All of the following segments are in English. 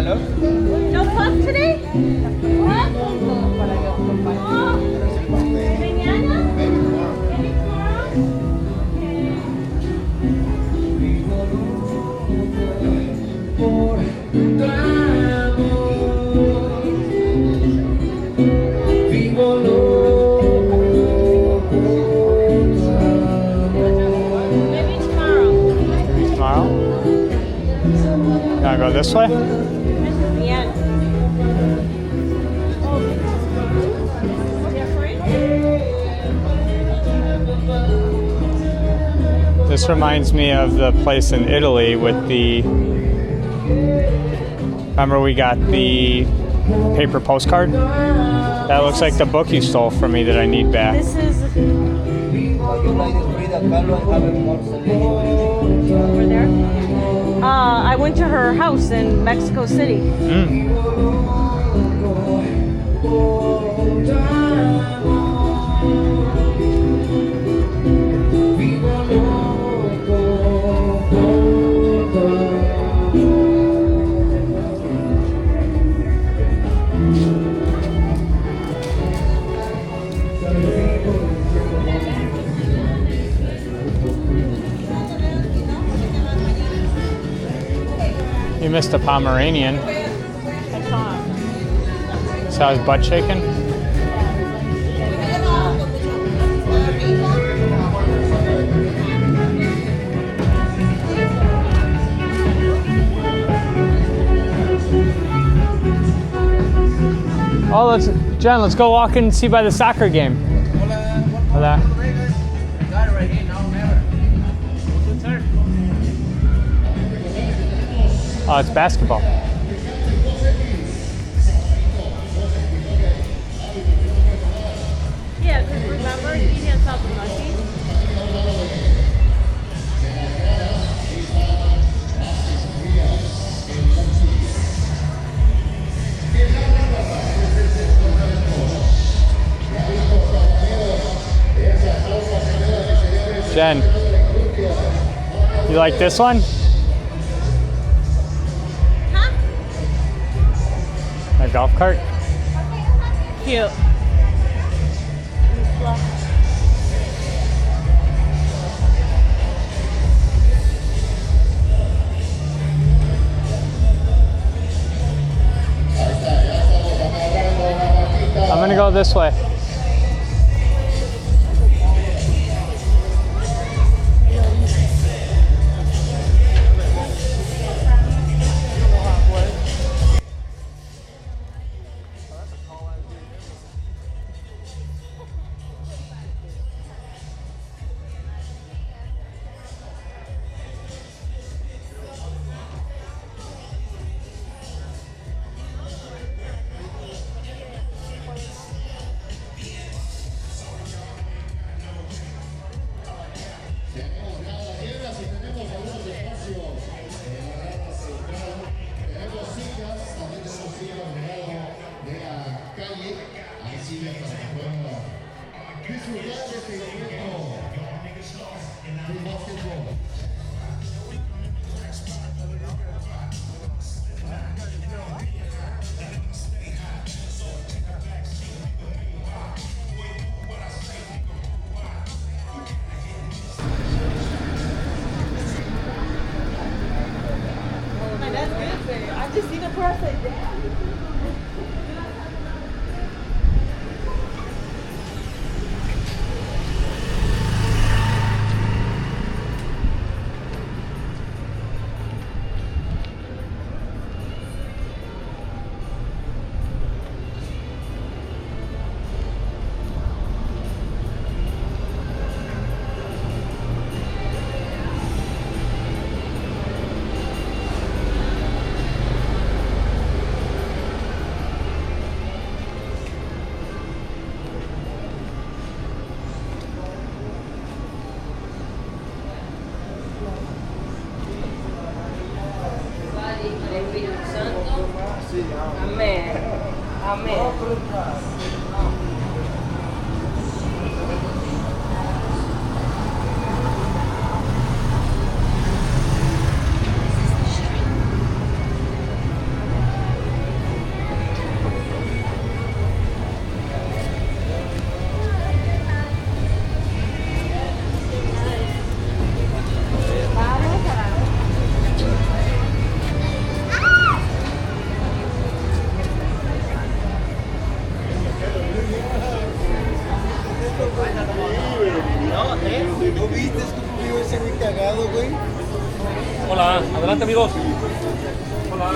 No puff today? What? Oh, mañana? Maybe tomorrow? Maybe tomorrow. Maybe tomorrow? Gotta go this way? Yeah. This reminds me of the place in Italy with the... Remember we got the paper postcard? That looks like the book you stole from me that I need back. This is over there. I went to her house in Mexico City. You missed a Pomeranian. I saw him. Saw his butt shaking? Oh, Jen, let's go walk and see by the soccer game. Hola. Oh, it's basketball. Yeah, because remember, he can't stop the monkeys. Jen, you like this one? Huh? A golf cart? Cute. I'm gonna go this way. I just see the person. Amén. Amén. Hola, adelante amigos. Hola.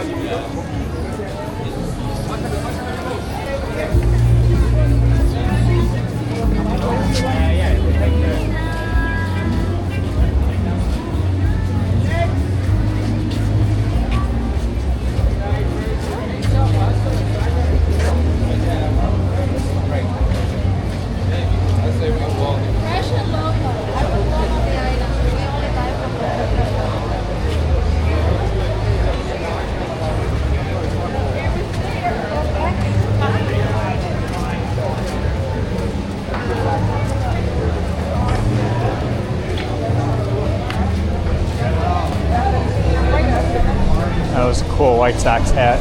That was a cool White Sox hat.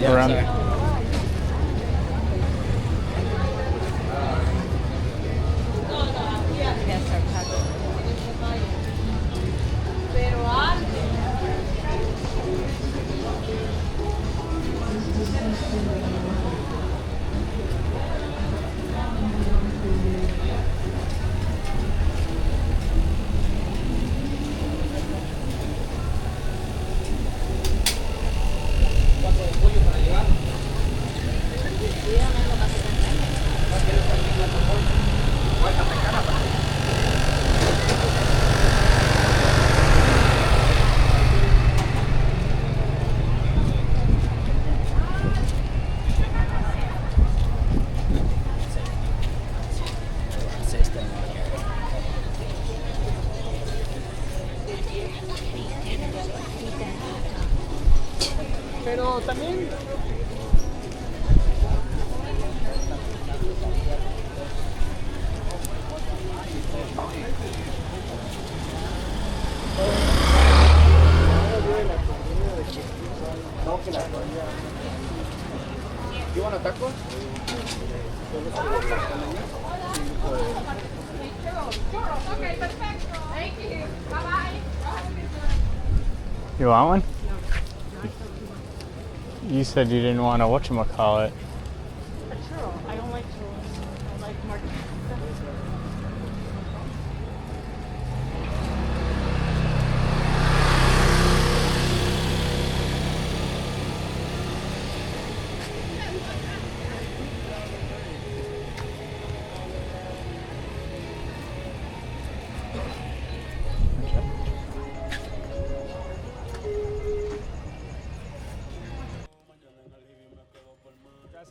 Around. Pero también ¿You want a taco? Okay, perfecto. Thank you. Bye-bye. You want one? You said you didn't want to whatchamacallit. a churro. I don't like churros. I like margarita.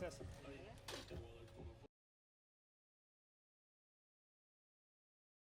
Gracias.